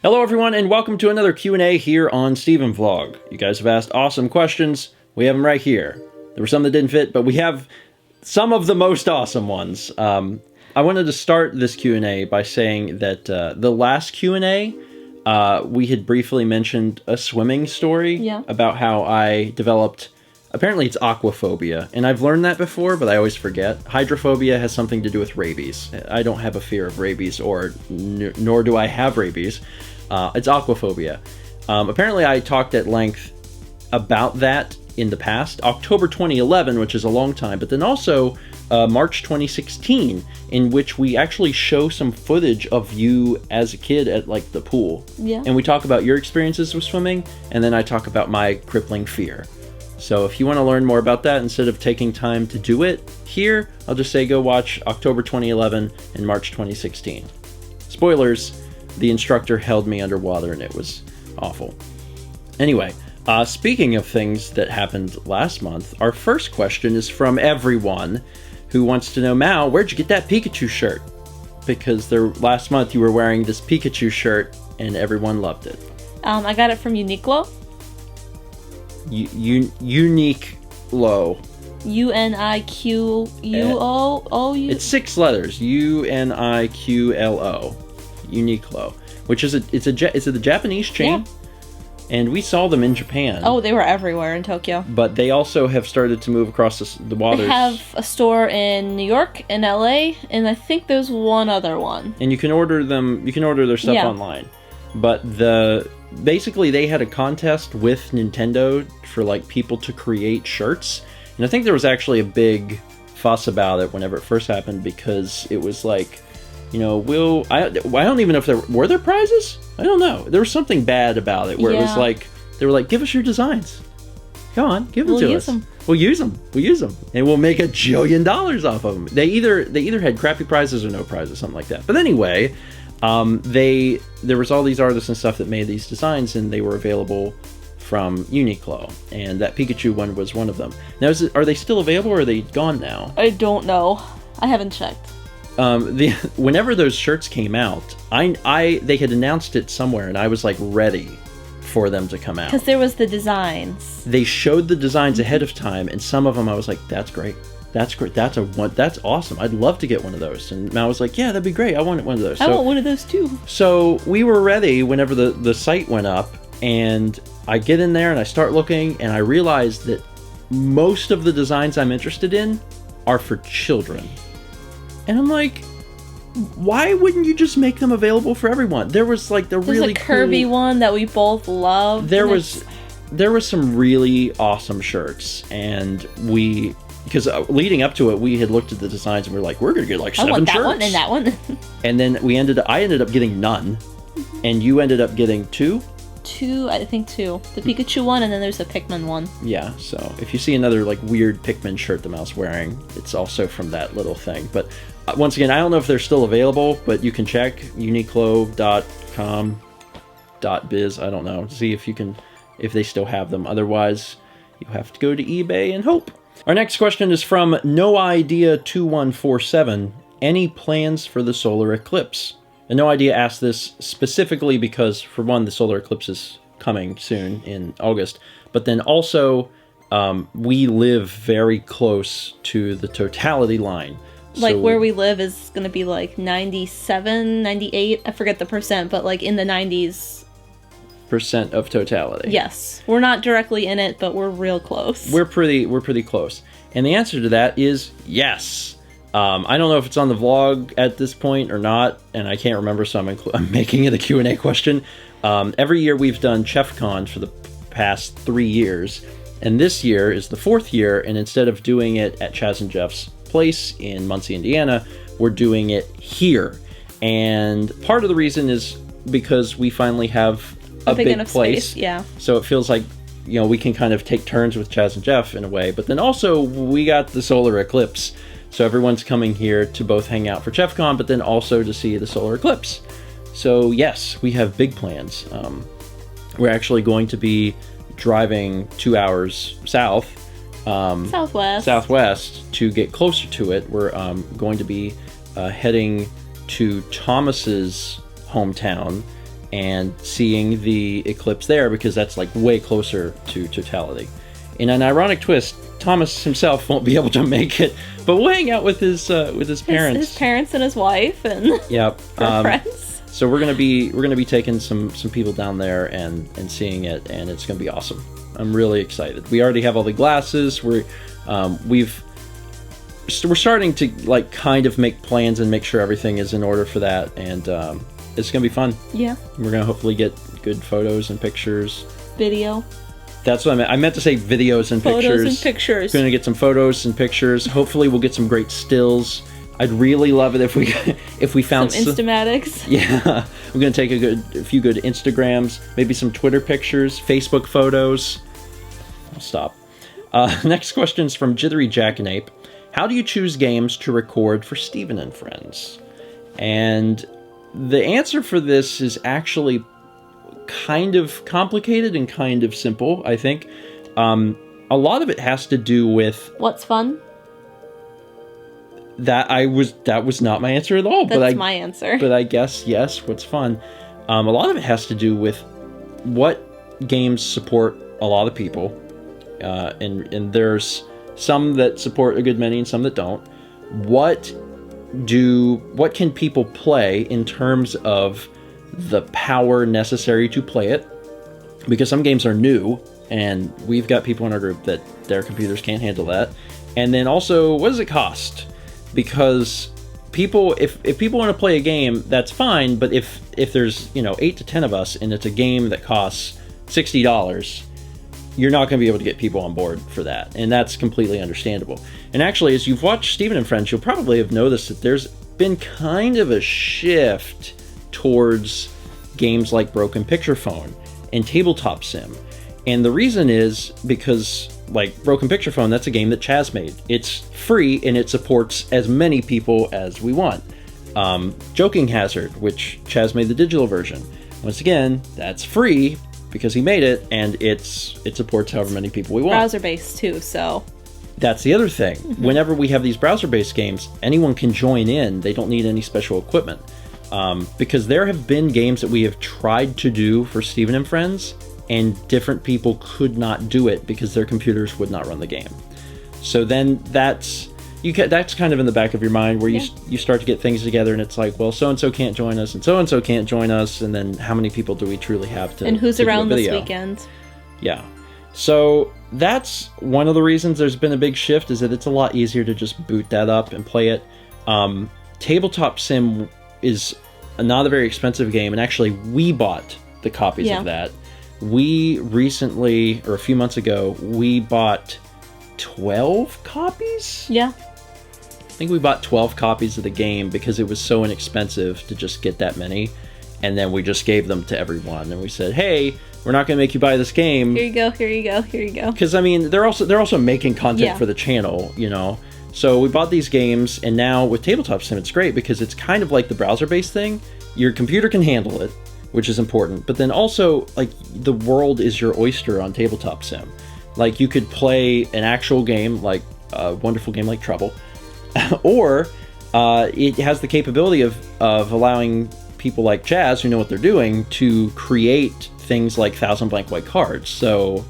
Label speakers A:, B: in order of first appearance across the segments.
A: Hello everyone, and welcome to another Q&A here on StephenVlog. You guys have asked awesome questions. We have them right here. There were some that didn't fit, but we have some of the most awesome ones. I wanted to start this Q&A by saying that the last Q&A, we had briefly mentioned a swimming story about how I developed, apparently it's aquaphobia, and I've learned that before, but I always forget. Hydrophobia has something to do with rabies. I don't have a fear of rabies, nor do I have rabies. It's aquaphobia. Apparently I talked at length about that in the past, October 2011, which is a long time, but then also March 2016, in which we actually show some footage of you as a kid at like the pool. Yeah. And we talk about your experiences with swimming, and then I talk about my crippling fear. So if you want to learn more about that, instead of taking time to do it here, I'll just say go watch October 2011 and March 2016. Spoilers, the instructor held me underwater and it was awful. Anyway, speaking of things that happened last month, our first question is from everyone who wants to know, Mal, where'd you get that Pikachu shirt? Because last month you were wearing this Pikachu shirt and everyone loved it.
B: I got it from Uniqlo.
A: Uniqlo.
B: U-N-I-Q-U-O.
A: It's 6 letters. U-N-I-Q-L-O. Uniqlo, which is it's a Japanese chain, and we saw them in Japan.
B: Oh, they were everywhere in Tokyo.
A: But they also have started to move across the waters.
B: They have a store in New York, in LA, and I think there's one other one.
A: And you can order them. You can order their stuff online. But basically they had a contest with Nintendo for like people to create shirts, and I think there was actually a big fuss about it whenever it first happened, because it was like, you know, I don't even know if were there prizes? I don't know. There was something bad about it where it was like, they were like, give us your designs. Come on, give them to us. We'll use them. And we'll make $1 jillion off of them. They either had crappy prizes or no prizes, something like that. But anyway, there was all these artists and stuff that made these designs, and they were available from Uniqlo, and that Pikachu one was one of them. Now, are they still available, or are they gone now?
B: I don't know. I haven't checked.
A: Whenever those shirts came out, they had announced it somewhere, and I was like ready for them to come out.
B: Because there was the designs.
A: They showed the designs ahead of time, and some of them I was like, that's great. That's great. That's awesome. I'd love to get one of those. And Mal was like, yeah, that'd be great. I want one of those.
B: I want one of those too.
A: So we were ready whenever the site went up, and I get in there and I start looking, and I realized that most of the designs I'm interested in are for children. And I'm like, why wouldn't you just make them available for everyone? There was like
B: There's a Kirby one that we both loved.
A: There was some really awesome shirts, and because leading up to it, we had looked at the designs and we were like, we're gonna get like 7 shirts.
B: I want that one and that one.
A: And then I ended up getting none, and you ended up getting 2.
B: I think 2. The Pikachu one, and then there's a Pikmin one. Yeah,
A: so if you see another like weird Pikmin shirt that Mal's wearing, it's also from that little thing. But once again, I don't know if they're still available, but you can check uniqlo.com.biz, I don't know, see if they still have them. Otherwise, you have to go to eBay and hope. Our next question is from NoIdea2147. Any plans for the solar eclipse? And No Idea asked this specifically because, for one, the solar eclipse is coming soon in August, but then also we live very close to the totality line.
B: Like, where we live is going to be like 97, 98, I forget the percent, but like in the 90s.
A: % of totality.
B: Yes. We're not directly in it, but we're real close.
A: We're pretty close. And the answer to that is yes. I don't know if it's on the vlog at this point or not, and I can't remember, so I'm making it a Q&A question. Every year we've done ChefCon for the past 3 years, and this year is the 4th year, and instead of doing it at Chaz and Jeff's place in Muncie, Indiana, we're doing it here. And part of the reason is because we finally have a big enough place.
B: Space, yeah.
A: So it feels like, you know, we can kind of take turns with Chaz and Jeff in a way, but then also we got the solar eclipse. So everyone's coming here to both hang out for ChefCon, but then also to see the solar eclipse. So yes, we have big plans. We're actually going to be driving 2 hours southwest to get closer to it. We're going to be heading to Thomas's hometown and seeing the eclipse there, because that's like way closer to totality. In an ironic twist, Thomas himself won't be able to make it, but we'll hang out with his parents.
B: His parents and his wife and
A: yep,
B: friends.
A: So we're gonna be taking some people down there and seeing it, and it's gonna be awesome. I'm really excited. We already have all the glasses. We're starting to like kind of make plans and make sure everything is in order for that, and it's gonna be fun.
B: Yeah.
A: We're gonna hopefully get good photos and pictures.
B: Video.
A: That's what I meant. I meant to say videos and pictures.
B: Photos and pictures.
A: We're gonna get some photos and pictures. Hopefully, we'll get some great stills. I'd really love it if we found
B: some Instamatics.
A: Yeah, we're gonna take a few good Instagrams, maybe some Twitter pictures, Facebook photos. I'll stop. Next question is from JitteryJackanape. How do you choose games to record for Stephen and Friends? And the answer for this is actually kind of complicated and kind of simple, I think. A lot of it has to do with
B: what's fun.
A: That was not my answer at all.
B: That's my answer.
A: But I guess yes. What's fun? A lot of it has to do with what games support a lot of people, and there's some that support a good many and some that don't. What can people play in terms of the power necessary to play it? Because some games are new, and we've got people in our group that their computers can't handle that. And then also, what does it cost? Because people, if people want to play a game, that's fine. But if there's 8 to 10 of us and it's a game that costs $60, you're not going to be able to get people on board for that, and that's completely understandable. And actually, as you've watched Stephen and Friends, you'll probably have noticed that there's been kind of a shift towards games like Broken Picture Phone and Tabletop Sim. And the reason is because, like, Broken Picture Phone, that's a game that Chaz made. It's free, and it supports as many people as we want. Joking Hazard, which Chaz made the digital version. Once again, that's free because he made it, and it supports however many people we want.
B: Browser-based, too, so...
A: That's the other thing. Whenever we have these browser-based games, anyone can join in. They don't need any special equipment. Because there have been games that we have tried to do for Stephen and Friends, and different people could not do it because their computers would not run the game. So then that's kind of in the back of your mind where you start to get things together, and it's like, well, so-and-so can't join us, and so-and-so can't join us, and then how many people do we truly have to
B: And who's
A: to
B: around
A: do a
B: this
A: video?
B: weekend? Yeah.
A: So that's one of the reasons there's been a big shift, is that it's a lot easier to just boot that up and play it. Tabletop Sim is not a very expensive game, and actually we bought the copies of that. We recently, or a few months ago, we bought 12 copies?
B: Yeah.
A: I think we bought 12 copies of the game because it was so inexpensive to just get that many. And then we just gave them to everyone, and we said, hey, we're not going to make you buy this game.
B: Here you go, here you go, here you go.
A: Because, I mean, they're also making content for the channel, So we bought these games, and now with Tabletop Sim, it's great because it's kind of like the browser-based thing. Your computer can handle it, which is important. But then also, like, the world is your oyster on Tabletop Sim. Like, you could play an actual game, like a wonderful game like Trouble, or it has the capability of allowing people like Chaz, who know what they're doing, to create things like 1,000 blank white cards. So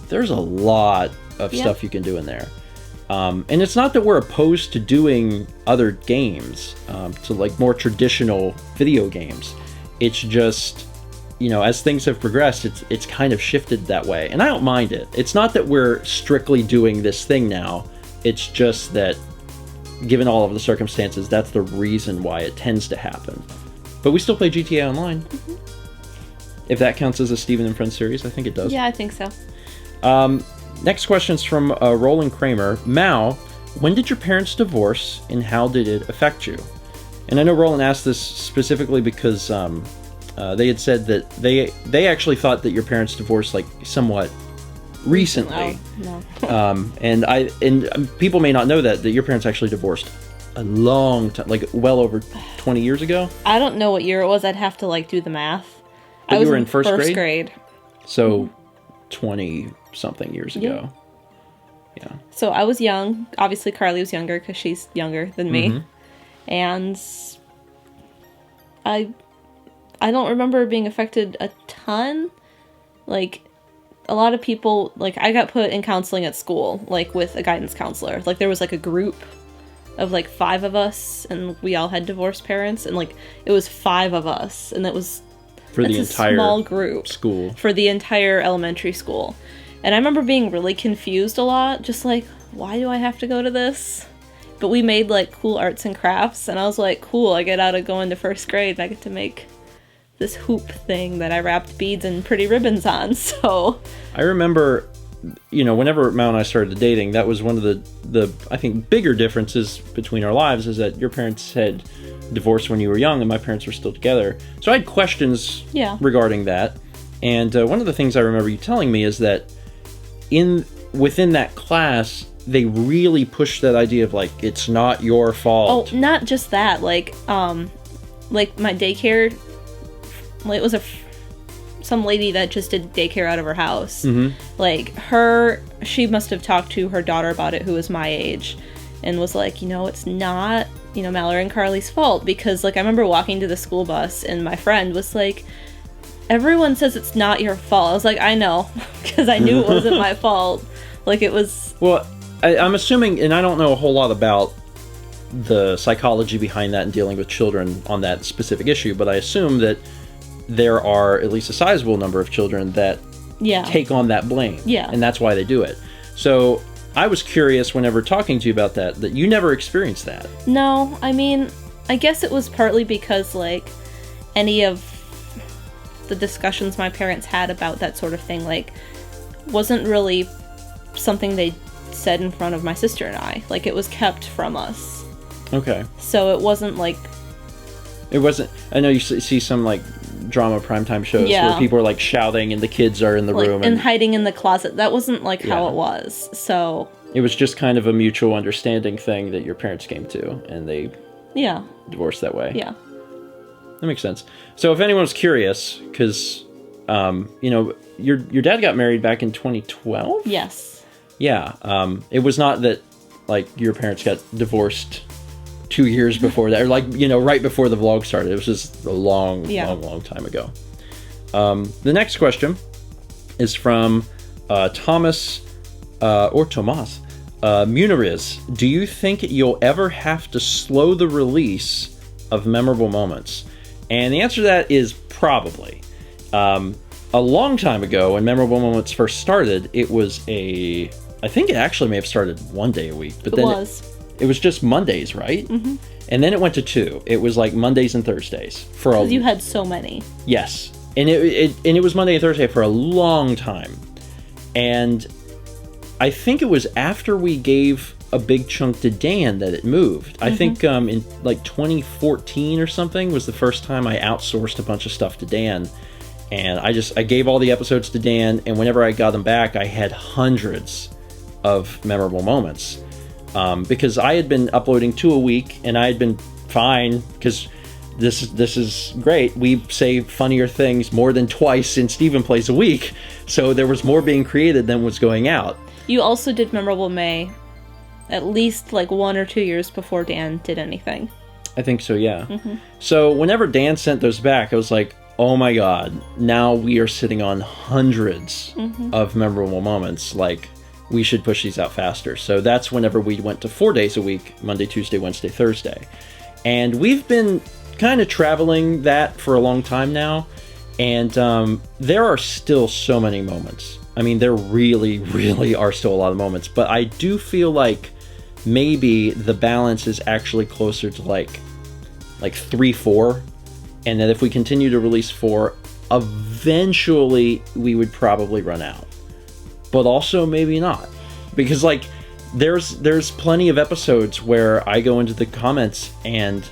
A: there's a lot of stuff you can do in there. And it's not that we're opposed to doing other games, to like more traditional video games. It's just, as things have progressed, it's kind of shifted that way. And I don't mind it. It's not that we're strictly doing this thing now. It's just that, given all of the circumstances, that's the reason why it tends to happen. But we still play GTA Online. If that counts as a Stephen and Friends series, I think it does.
B: Yeah, I think so.
A: Next question is from Roland Kramer. Mal, when did your parents divorce, and how did it affect you? And I know Roland asked this specifically because they had said that they actually thought that your parents divorced like somewhat recently.
B: No.
A: And people may not know that your parents actually divorced a long time, like well over 20 years ago.
B: I don't know what year it was. I'd have to like do the math.
A: But
B: I was
A: you were in first
B: grade.
A: So 20 something years ago. Yeah.
B: So I was young. Obviously Carly was younger because she's younger than me. And I I don't remember being affected a ton. Like, a lot of people, like, I got put in counseling at school, like, with a guidance counselor. Like, there was, like, a group of, like, 5 of us, and we all had divorced parents, and, like, it was 5 of us, and that was...
A: For the entire
B: small group.
A: School.
B: For the entire elementary school. And I remember being really confused a lot, just like, why do I have to go to this? But we made, like, cool arts and crafts, and I was like, cool, I get out of going to 1st grade, and I get to make this hoop thing that I wrapped beads and pretty ribbons on, so...
A: I remember, you know, whenever Mal and I started dating, that was one of the I think, bigger differences between our lives, is that your parents had divorced when you were young, and my parents were still together. So I had questions regarding that, and one of the things I remember you telling me is that within that class, they really pushed that idea of, like, it's not your fault.
B: Oh, not just that, like my daycare... It was some lady that just did daycare out of her house. Like, she must have talked to her daughter about it, who was my age, and was like, you know, it's not, you know, Mallory and Carly's fault, because, like, I remember walking to the school bus, and my friend was like, everyone says it's not your fault. I was like, I know, because I knew it wasn't my fault. Like, it was... Well,
A: I'm assuming, and I don't know a whole lot about the psychology behind that and dealing with children on that specific issue, but I assume that there are at least a sizable number of children that take on that blame.
B: Yeah.
A: And that's why they do it. So I was curious whenever talking to you about that you never experienced that.
B: No, I mean, I guess it was partly because, like, any of the discussions my parents had about that sort of thing, like, wasn't really something they said in front of my sister and I. Like, it was kept from us.
A: Okay.
B: So it wasn't, like...
A: It wasn't... I know you see some, like, drama primetime shows where people are, like, shouting and the kids are in the room.
B: And hiding in the closet. That wasn't, like, how it was. So...
A: It was just kind of a mutual understanding thing that your parents came to, and they divorced that way.
B: Yeah.
A: That makes sense. So if anyone's curious, because, you know, your dad got married back in 2012?
B: Yes.
A: Yeah. It was not that, like, your parents got divorced 2 years before that, or, like, you know, right before the vlog started. It was just a long time ago. The next question is from Tomas Munarriz. Do you think you'll ever have to slow the release of memorable moments? And the answer to that is probably. A long time ago, when Memorable Moments first started, it was I think it actually may have started 1 day a week, but then it was just Mondays, right? Mm-hmm. And then it went to 2. It was like Mondays and Thursdays
B: because you had so many.
A: Yes, and it was Monday and Thursday for a long time, and I think it was after we gave a big chunk to Dan that it moved. I think in like 2014 or something was the first time I outsourced a bunch of stuff to Dan. And I gave all the episodes to Dan, and whenever I got them back, I had hundreds of memorable moments. Because I had been uploading 2 a week, and I had been fine, because this is great. We say funnier things more than twice in Stephen Plays a week, so there was more being created than was going out.
B: You also did Memorable May at least like 1 or 2 years before Dan did anything.
A: I think so, yeah. Mm-hmm. So whenever Dan sent those back, I was like, oh my god, now we are sitting on hundreds of memorable moments. Like, we should push these out faster. So that's whenever we went to 4 days a week, Monday, Tuesday, Wednesday, Thursday. And we've been kind of traveling that for a long time now. And there are still so many moments. I mean, there really, really are still a lot of moments. But I do feel like maybe the balance is actually closer to like 3-4. And that if we continue to release 4, eventually we would probably run out. But also maybe not. Because like there's plenty of episodes where I go into the comments and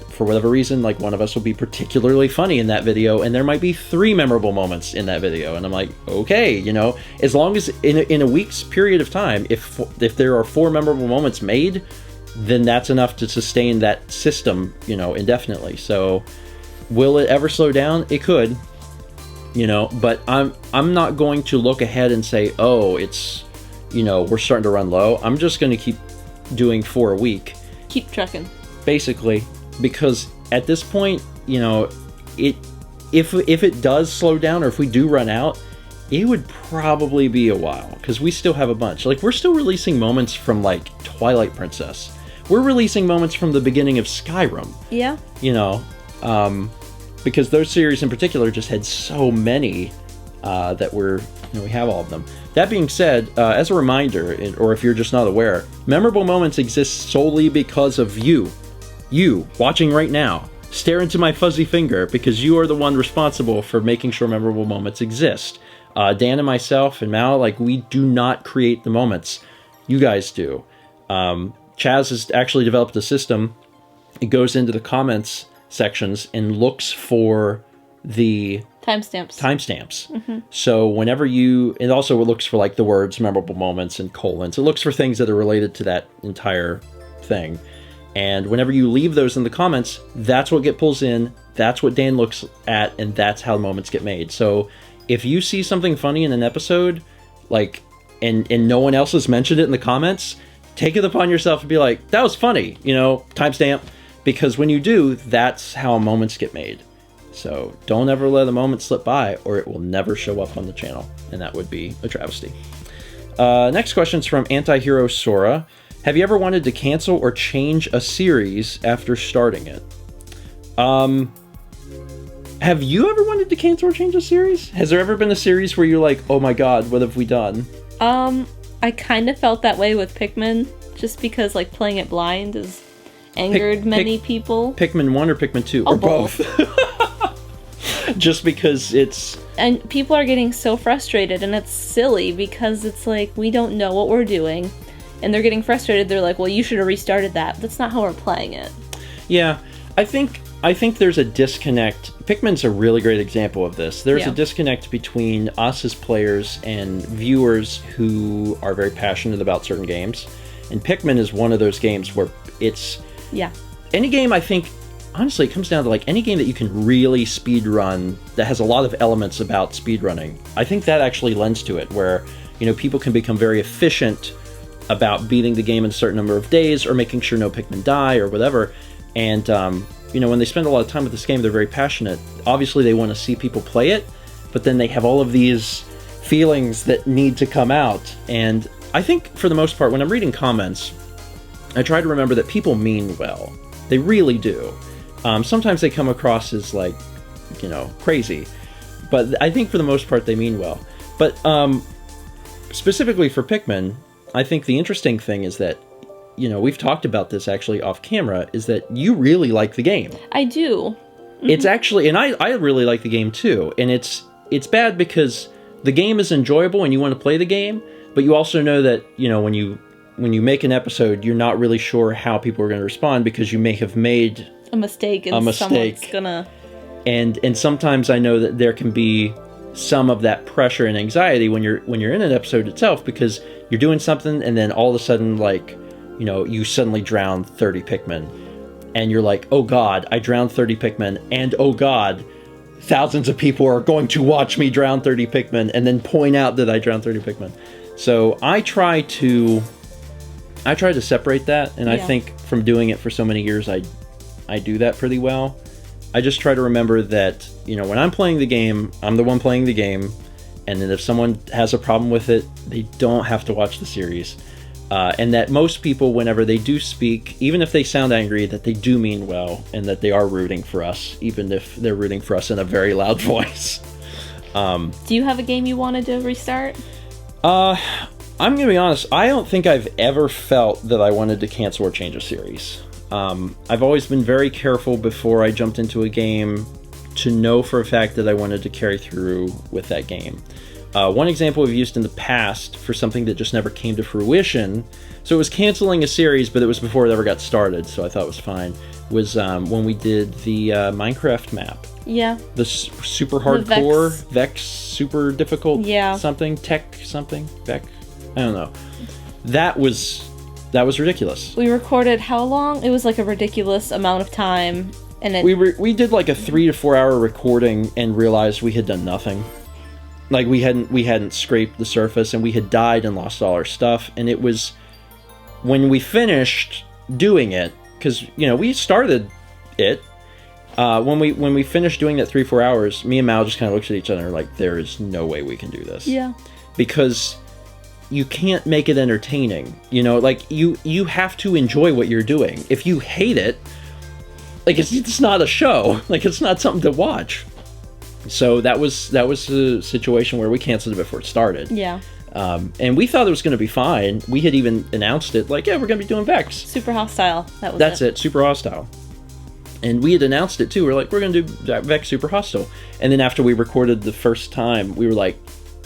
A: for whatever reason, like one of us will be particularly funny in that video, and there might be 3 memorable moments in that video, and I'm like, okay, you know, as long as in a week's period of time, if there are 4 memorable moments made, then that's enough to sustain that system, you know, indefinitely. So will it ever slow down? It could, you know, but I'm not going to look ahead and say, oh, it's, you know, we're starting to run low. I'm just going to keep doing 4 a week. Keep
B: trucking.
A: Basically. Because at this point, you know, if it does slow down, or if we do run out, it would probably be a while, because we still have a bunch. Like, we're still releasing moments from, like, Twilight Princess. We're releasing moments from the beginning of Skyrim.
B: Yeah.
A: You know, because those series in particular just had so many that we have all of them. That being said, as a reminder, or if you're just not aware, memorable moments exist solely because of you. You, watching right now. Stare into my fuzzy finger, because you are the one responsible for making sure memorable moments exist. Dan and myself and Mal, like, we do not create the moments. You guys do. Chaz has actually developed a system. It goes into the comments sections and looks for the timestamps. So whenever it also looks for, like, the words memorable moments and colons. It looks for things that are related to that entire thing. And whenever you leave those in the comments, that's what pulls in, that's what Dan looks at, and that's how moments get made. So if you see something funny in an episode, like, and no one else has mentioned it in the comments, take it upon yourself to be like, that was funny, you know, timestamp. Because when you do, that's how moments get made. So don't ever let a moment slip by, or it will never show up on the channel. And that would be a travesty. Next question is from AntiHeroSora. Have you ever wanted to cancel or change a series after starting it? Have you ever wanted to cancel or change a series? Has there ever been a series where you're like, oh my god, what have we done?
B: I kind of felt that way with Pikmin, just because, like, playing it blind has angered many people.
A: Pikmin 1 or Pikmin 2?
B: Oh,
A: or both? Just because it's...
B: And people are getting so frustrated, and it's silly, because it's like, we don't know what we're doing. And they're getting frustrated. They're like, well, you should have restarted that. That's not how we're playing it. Yeah,
A: I think there's a disconnect. Pikmin's a really great example of this. There's a disconnect between us as players and viewers who are very passionate about certain games. And Pikmin is one of those games where it's...
B: Yeah.
A: Any game, I think, honestly, it comes down to, like, any game that you can really speedrun that has a lot of elements about speedrunning. I think that actually lends to it, where, you know, people can become very efficient about beating the game in a certain number of days, or making sure no Pikmin die, or whatever. And, you know, when they spend a lot of time with this game, they're very passionate. Obviously, they want to see people play it, but then they have all of these feelings that need to come out. And I think, for the most part, when I'm reading comments, I try to remember that people mean well. They really do. Sometimes they come across as, like, you know, crazy. But I think, for the most part, they mean well. But, specifically for Pikmin, I think the interesting thing is that, you know, we've talked about this actually off camera, is that you really like the game.
B: I do.
A: It's actually, and I really like the game too, and it's bad because the game is enjoyable and you want to play the game, but you also know that, you know, when you make an episode, you're not really sure how people are going to respond, because you may have made
B: a mistake, and someone's gonna...
A: And sometimes I know that there can be some of that pressure and anxiety when you're in an episode itself, because you're doing something and then all of a sudden, like, you know, you suddenly drown 30 Pikmin, and you're like, oh god, I drowned 30 Pikmin, and oh god, thousands of people are going to watch me drown 30 Pikmin and then point out that I drowned 30 Pikmin. So I try to separate that, and I think from doing it for so many years, I do that pretty well. I just try to remember that, you know, when I'm playing the game, I'm the one playing the game, and then if someone has a problem with it, they don't have to watch the series. And that most people, whenever they do speak, even if they sound angry, that they do mean well, and that they are rooting for us, even if they're rooting for us in a very loud voice.
B: Do you have a game you wanted to restart?
A: I'm going to be honest, I don't think I've ever felt that I wanted to cancel or change a series. I've always been very careful before I jumped into a game to know for a fact that I wanted to carry through with that game. One example we've used in the past for something that just never came to fruition, so it was canceling a series, but it was before it ever got started, so I thought it was fine, was when we did the Minecraft map.
B: Yeah.
A: The super hardcore, Vex super difficult something, Tech something, Vex, I don't know. That was ridiculous. We
B: recorded how long? It was like a ridiculous amount of time, and
A: we did like a 3 to 4 hour recording and realized we had done nothing. Like, we hadn't scraped the surface, and we had died and lost all our stuff. And it was when we finished doing it, because, you know, we started it, When we finished doing that 3-4 hours, me and Mal just kind of looked at each other and were like, there is no way we can do this.
B: Yeah.
A: Because you can't make it entertaining. You know, like, you have to enjoy what you're doing. If you hate it, like, it's not a show. Like, it's not something to watch. So that was a situation where we canceled it before it started.
B: Yeah.
A: And we thought it was going to be fine. We had even announced it, like, yeah, we're going to be doing Vex.
B: Super Hostile. That's
A: it. Super Hostile. And we had announced it too. We're like, we're going to do Vex Super Hostile. And then after we recorded the first time, we were like,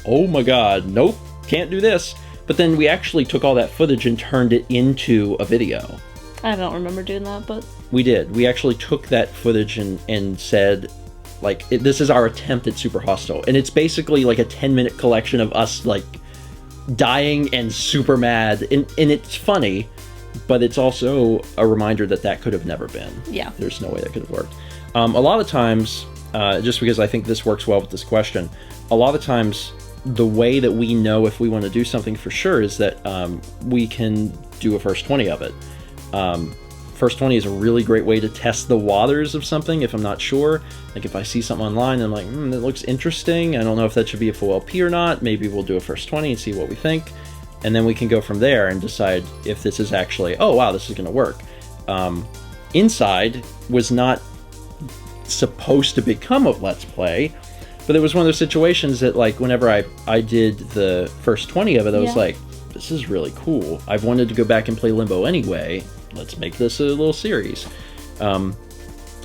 A: oh my god, nope, can't do this. But then we actually took all that footage and turned it into a video.
B: I don't remember doing that, but...
A: We did. We actually took that footage and said, like, this is our attempt at Super Hostile. And it's basically like a 10-minute collection of us, like, dying and super mad. And it's funny, but it's also a reminder that could have never been.
B: Yeah.
A: There's no way that could have worked. A lot of times, just because I think this works well with this question, a lot of times the way that we know if we want to do something for sure is that we can do a first 20 of it. First 20 is a really great way to test the waters of something if I'm not sure. Like, if I see something online and I'm like, that looks interesting, I don't know if that should be a full LP or not, maybe we'll do a first 20 and see what we think. And then we can go from there and decide if this is actually, oh wow, this is going to work. Inside was not supposed to become a Let's Play, but it was one of those situations that, like, whenever I did the first 20 of it, I was like, this is really cool. I've wanted to go back and play Limbo anyway. Let's make this a little series. And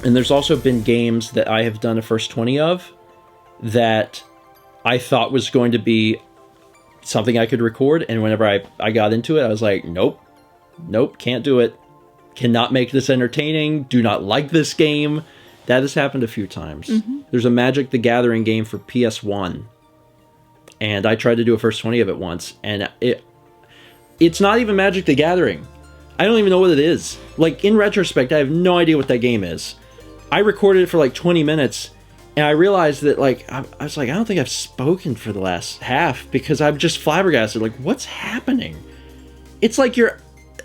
A: there's also been games that I have done a first 20 of that I thought was going to be something I could record, and whenever I got into it, I was like, nope, can't do it. Cannot make this entertaining. Do not like this game. That has happened a few times. Mm-hmm. There's a Magic the Gathering game for PS1, and I tried to do a first 20 of it once, and it's not even Magic the Gathering. I don't even know what it is. Like, in retrospect, I have no idea what that game is. I recorded it for like 20 minutes, and I realized that, like, I was like, I don't think I've spoken for the last half, because I'm just flabbergasted. Like, what's happening? It's like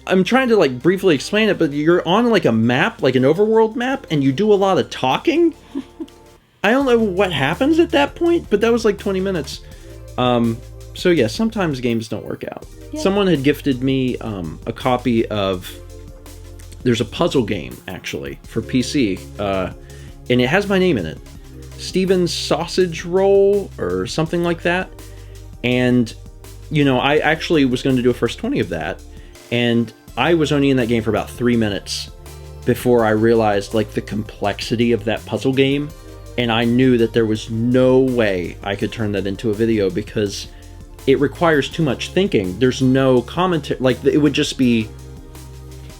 A: I'm trying to, like, briefly explain it, but you're on, like, a map, like an overworld map, and you do a lot of talking. I don't know what happens at that point, but that was like 20 minutes. So yeah, sometimes games don't work out. Yeah. Someone had gifted me a copy of... There's a puzzle game, actually, for PC, and it has my name in it. Steven's Sausage Roll, or something like that. And, you know, I actually was going to do a first 20 of that, and I was only in that game for about 3 minutes before I realized, like, the complexity of that puzzle game, and I knew that there was no way I could turn that into a video, because it requires too much thinking. There's no commentary. Like, it would just be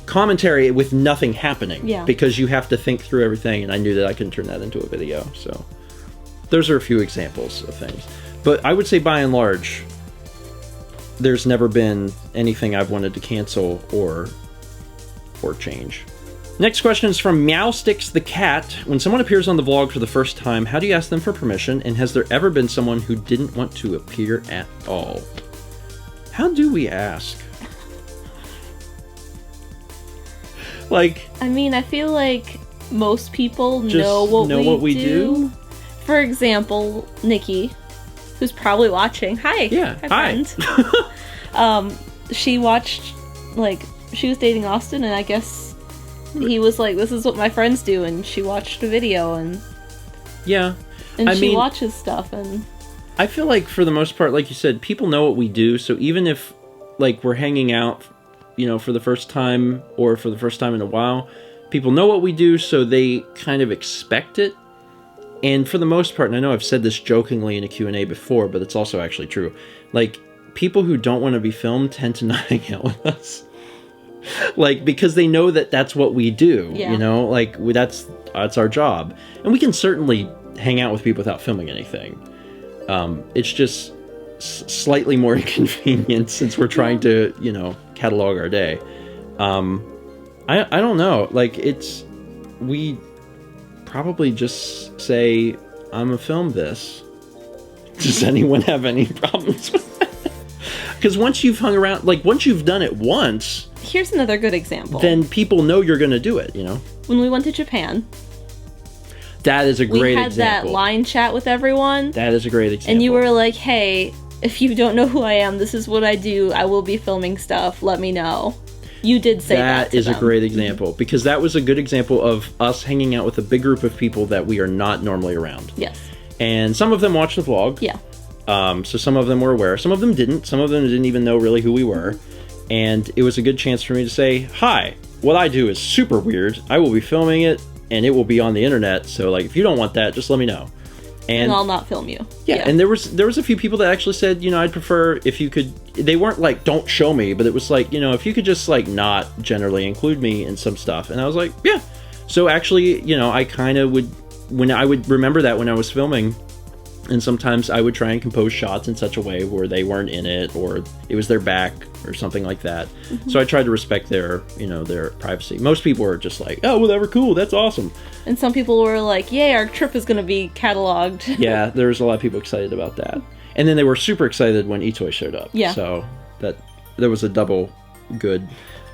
A: commentary with nothing happening.
B: Yeah.
A: Because you have to think through everything, and I knew that I couldn't turn that into a video. So those are a few examples of things. But I would say, by and large, there's never been anything I've wanted to cancel or change. Next question is from Meowsticks The Cat. When someone appears on the vlog for the first time, how do you ask them for permission? And has there ever been someone who didn't want to appear at all? How do we ask? Like,
B: I mean, I feel like most people know what we do. For example, Nikki, who's probably watching. Hi.
A: Yeah. Hi.
B: Friend. She watched, like, she was dating Austin, and I guess he was like, this is what my friends do, and she watched a video, and
A: yeah,
B: she watches stuff, and
A: I feel like, for the most part, like you said, people know what we do, so even if, like, we're hanging out, you know, for the first time, or for the first time in a while, people know what we do, so they kind of expect it. And for the most part, and I know I've said this jokingly in a Q&A before, but it's also actually true, like, people who don't want to be filmed tend to not hang out with us. Like, because they know that that's what we do, you know, like, that's our job. And we can certainly hang out with people without filming anything. It's just slightly more inconvenient since we're trying to, you know, catalog our day. I don't know, like, we probably just say, I'm gonna film this. Does anyone have any problems with that? Because once you've hung around, like, once you've done it once...
B: Here's another good example.
A: Then people know you're going to do it, you know?
B: When we went to Japan,
A: That is a great example.
B: We had that line chat with everyone.
A: That is a great example.
B: And you were like, hey, if you don't know who I am, this is what I do. I will be filming stuff. Let me know. You did say that to
A: That is
B: them.
A: a great example, because that was a good example of us hanging out with a big group of people that we are not normally around.
B: Yes.
A: And some of them watched the vlog.
B: Yeah.
A: So some of them were aware. Some of them didn't. Some of them didn't even know really who we were. And it was a good chance for me to say, hi, what I do is super weird. I will be filming it, and it will be on the internet. So, like, if you don't want that, just let me know.
B: And I'll not film you.
A: Yeah, and there was a few people that actually said, I'd prefer if you could, they weren't like, don't show me, but it was like, if you could just like not generally include me in some stuff. And I was like, yeah. So actually, I kind of would, when I would remember that when I was filming, and sometimes I would try and compose shots in such a way where they weren't in it, or it was their back or something like that. Mm-hmm. So I tried to respect their, their privacy. Most people were just like, oh, whatever, cool, that's awesome.
B: And some people were like, yay, our trip is going to be cataloged.
A: Yeah, there was a lot of people excited about that. And then they were super excited when eToy showed up.
B: Yeah.
A: So there was a double good.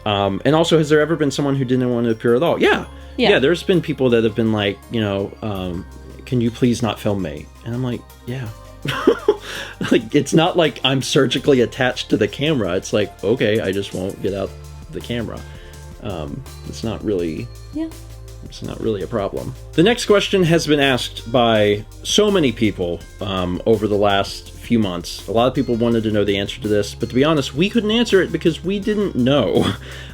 A: And also, has there ever been someone who didn't want to appear at all? Yeah. Yeah, there's been people that have been like, can you please not film me? And I'm like, yeah. Like, it's not like I'm surgically attached to the camera. It's like, okay, I just won't get out the camera. It's not really...
B: Yeah.
A: It's not really a problem. The next question has been asked by so many people over the last few months. A lot of people wanted to know the answer to this, but to be honest, we couldn't answer it because we didn't know.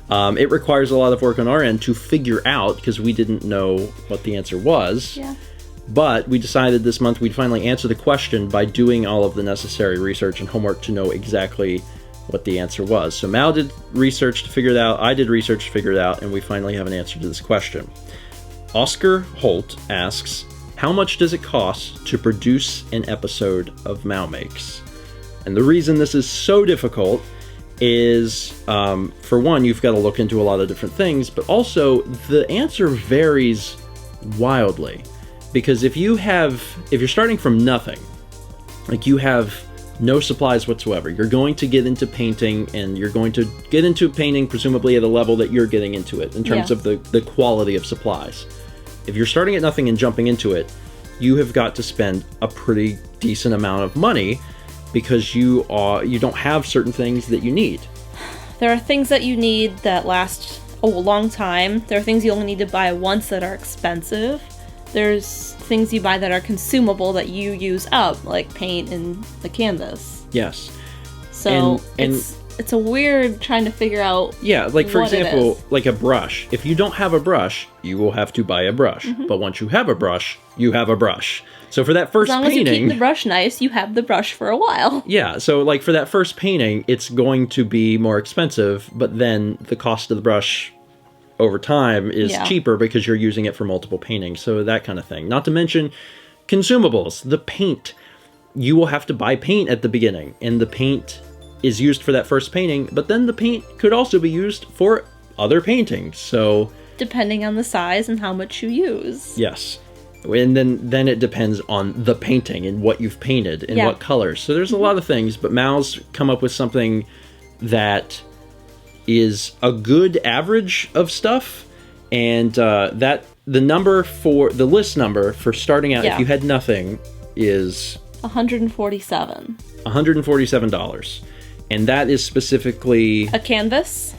A: It requires a lot of work on our end to figure out, because we didn't know what the answer was.
B: Yeah.
A: But we decided this month we'd finally answer the question by doing all of the necessary research and homework to know exactly what the answer was. So Mal did research to figure it out, I did research to figure it out, and we finally have an answer to this question. Oscar Hult asks, how much does it cost to produce an episode of MalMakes? And the reason this is so difficult is, for one, you've got to look into a lot of different things, but also the answer varies wildly. Because if you're starting from nothing, like you have no supplies whatsoever, you're going to get into painting, and you're going to get into painting presumably at a level that you're getting into it in terms of the quality of supplies. If you're starting at nothing and jumping into it, you have got to spend a pretty decent amount of money because you don't have certain things that you need.
B: There are things that you need that last a long time. There are things you only need to buy once that are expensive. There's things you buy that are consumable that you use up, like paint and the canvas.
A: Yes.
B: So it's a weird trying to figure out.
A: Yeah, like for example, like a brush. If you don't have a brush, you will have to buy a brush. Mm-hmm. But once you have a brush, you have a brush. So for that first painting, as long as you keep
B: the brush nice, you have the brush for a while.
A: Yeah, so like for that first painting, it's going to be more expensive, but then the cost of the brush over time is cheaper because you're using it for multiple paintings. So that kind of thing. Not to mention consumables, the paint. You will have to buy paint at the beginning, and the paint is used for that first painting, but then the paint could also be used for other paintings. So
B: depending on the size and how much you use.
A: Yes. And then it depends on the painting and what you've painted and what colors. So there's a lot of things, but Mal's come up with something that is a good average of stuff, and that the list number for starting out if you had nothing is
B: $147.
A: $147. And that is specifically
B: a canvas,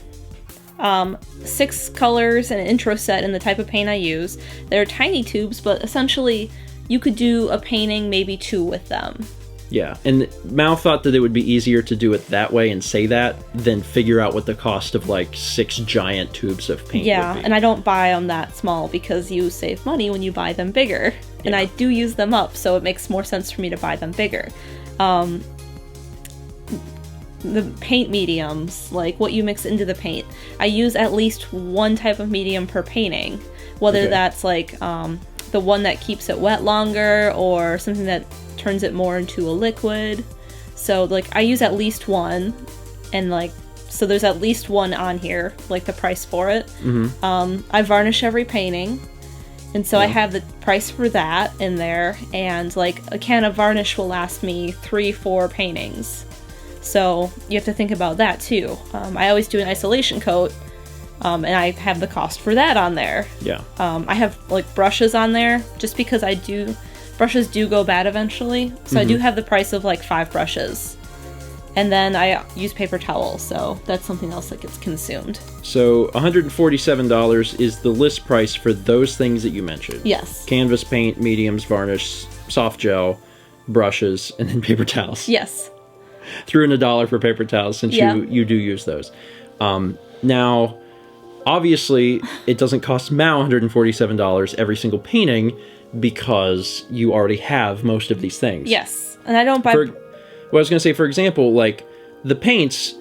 B: 6 colors, and an intro set, and the type of paint I use. They're tiny tubes, but essentially you could do a painting, maybe 2 with them.
A: Yeah, and Mal thought that it would be easier to do it that way and say that than figure out what the cost of like 6 giant tubes of paint would be.
B: And I don't buy them that small because you save money when you buy them bigger. And I do use them up, so it makes more sense for me to buy them bigger. The paint mediums, like what you mix into the paint, I use at least one type of medium per painting, whether that's like the one that keeps it wet longer or something that turns it more into a liquid. So like I use at least one, and like so there's at least one on here, like the price for it. I varnish every painting, and so I have the price for that in there, and like a can of varnish will last me 3-4 paintings. So you have to think about that too. I always do an isolation coat And I have the cost for that on there.
A: Yeah.
B: I have like brushes on there just because brushes do go bad eventually. So I do have the price of like 5 brushes. And then I use paper towels, so that's something else that gets consumed.
A: So $147 is the list price for those things that you mentioned.
B: Yes.
A: Canvas paint, mediums, varnish, soft gel, brushes, and then paper towels.
B: Yes.
A: Threw in $1 for paper towels since you do use those. Now, obviously, it doesn't cost Mao $147 every single painting because you already have most of these things.
B: Yes. And I don't buy...
A: Well, I was going to say, for example, like, the paints,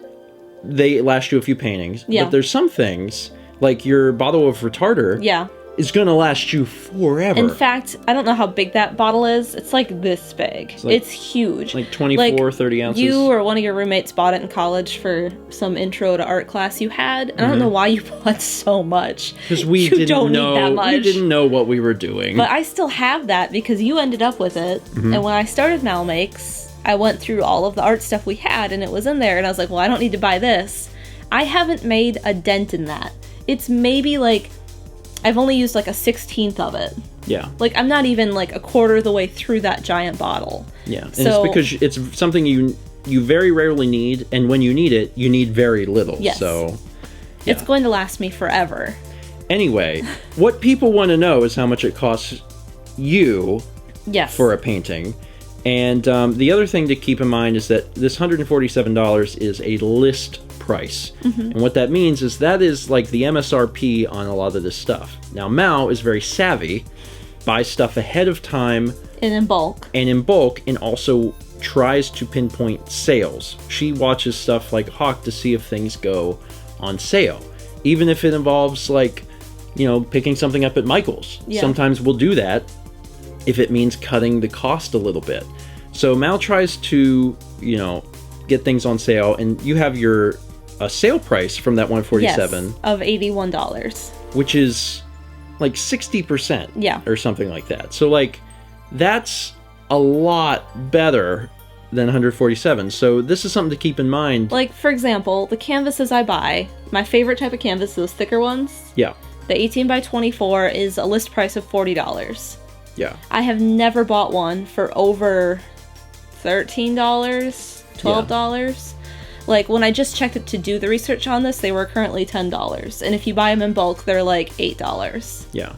A: they last you a few paintings.
B: Yeah.
A: But there's some things, like your bottle of retarder, is going to last you forever.
B: In fact, I don't know how big that bottle is. It's like this big. It's huge.
A: Like 24, 30 ounces.
B: You or one of your roommates bought it in college for some intro to art class you had. And I don't know why you bought so much.
A: Because we didn't know what we were doing.
B: But I still have that because you ended up with it. And when I started MalMakes, I went through all of the art stuff we had and it was in there. And I was like, well, I don't need to buy this. I haven't made a dent in that. It's maybe like... I've only used like a 16th of it.
A: Yeah.
B: Like, I'm not even like a quarter of the way through that giant bottle.
A: Yeah. And it's because it's something you very rarely need, and when you need it, you need very little.
B: Yes.
A: So,
B: it's going to last me forever.
A: Anyway, what people want to know is how much it costs you for a painting. And the other thing to keep in mind is that this $147 is a list price. And what that means is that is like the MSRP on a lot of this stuff. Now, Mao is very savvy, buys stuff ahead of time.
B: And in bulk.
A: And also tries to pinpoint sales. She watches stuff like Hawk to see if things go on sale. Even if it involves, like, you know, picking something up at Michael's. Yeah. Sometimes we'll do that if it means cutting the cost a little bit. So Mal tries to, you know, get things on sale, and you have your sale price from that $147
B: of $81,
A: which is like 60%, or something like that. So like that's a lot better than $147. So this is something to keep in mind.
B: Like, for example, the canvases I buy, my favorite type of canvas, those thicker ones.
A: Yeah.
B: The 18 by 24 is a list price of $40.
A: Yeah.
B: I have never bought one for over $13, $12. Like, when I just checked it to do the research on this, they were currently $10. And if you buy them in bulk, they're like $8.
A: Yeah.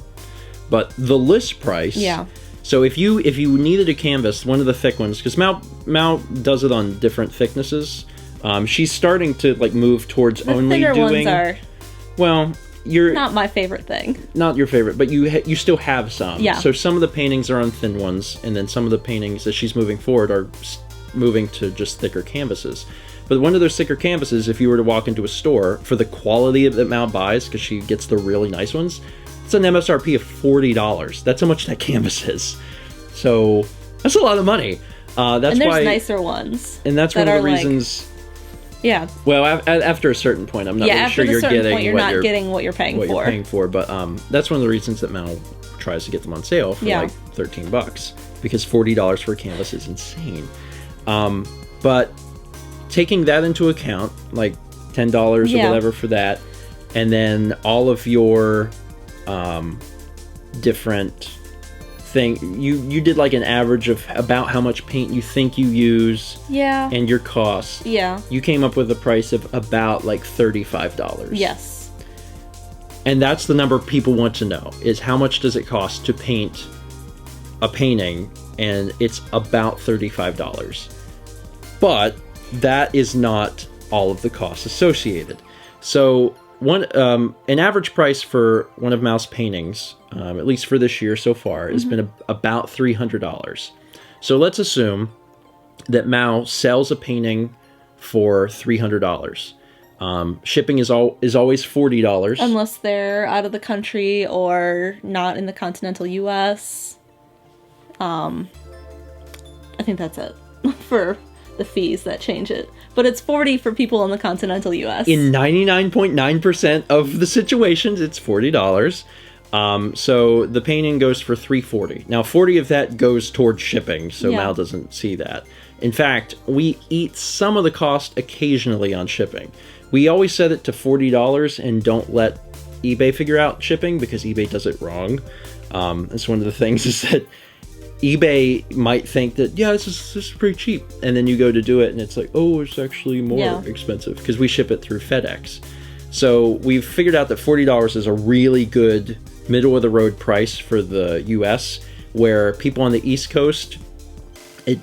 A: But the list price...
B: Yeah.
A: So if you needed a canvas, one of the thick ones, because Mal does it on different thicknesses. She's starting to, like, move towards
B: the
A: only
B: thinner
A: doing...
B: ones are...
A: Well, you're...
B: Not my favorite thing.
A: Not your favorite, but you still have some.
B: Yeah.
A: So some of the paintings are on thin ones, and then some of the paintings that she's moving forward are moving to just thicker canvases. But one of those thicker canvases, if you were to walk into a store, for the quality that Mal buys, because she gets the really nice ones, it's an MSRP of $40. That's how much that canvas is. So that's a lot of money. And there's
B: nicer ones.
A: And that's one of the reasons...
B: Yeah.
A: Well, after a certain point, I'm not really sure you're getting
B: what you're paying
A: what
B: for.
A: You're paying for, but that's one of the reasons that Mal tries to get them on sale for like $13, because $40 for a canvas is insane. But taking that into account, like $10 or whatever for that, and then all of your different thing, you did like an average of about how much paint you think you use, and your costs.
B: Yeah.
A: You came up with a price of about like $35.
B: Yes.
A: And that's the number people want to know, is how much does it cost to paint a painting, and it's about $35. But that is not all of the costs associated. So an average price for one of Mal's paintings, at least for this year so far, has been about $300. So let's assume that Mal sells a painting for $300. Shipping is always $40.
B: Unless they're out of the country or not in the continental US. I think that's it for the fees that change it. But it's $40 for people in the continental US.
A: In 99.9% of the situations, it's $40. So the painting goes for $340. Now, $40 of that goes towards shipping, so Mal doesn't see that. In fact, we eat some of the cost occasionally on shipping. We always set it to $40 and don't let eBay figure out shipping because eBay does it wrong. That's one of the things is that eBay might think that, yeah, this is pretty cheap. And then you go to do it and it's like, oh, it's actually more expensive because we ship it through FedEx. So we've figured out that $40 is a really good middle of the road price for the US, where people on the East Coast, it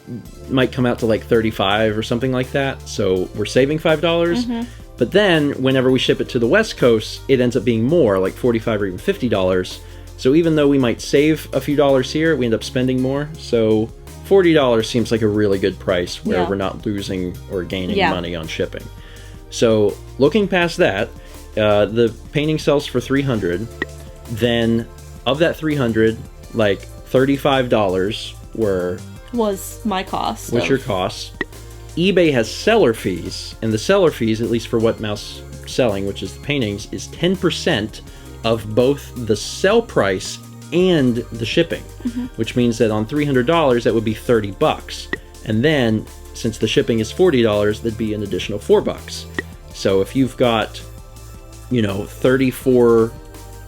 A: might come out to like $35 or something like that. So we're saving $5. But then whenever we ship it to the West Coast, it ends up being more, like $45 or even $50. So even though we might save a few dollars here, we end up spending more. So $40 seems like a really good price where we're not losing or gaining money on shipping. So looking past that, the painting sells for $300. Then of that $300, like $35
B: was my cost.
A: What's your cost? eBay has seller fees, and the seller fees, at least for what Mal's selling, which is the paintings, is 10% of both the sell price and the shipping, which means that on $300 that would be $30, and then since the shipping is $40, that'd be an additional $4. So if you've got, you know, 34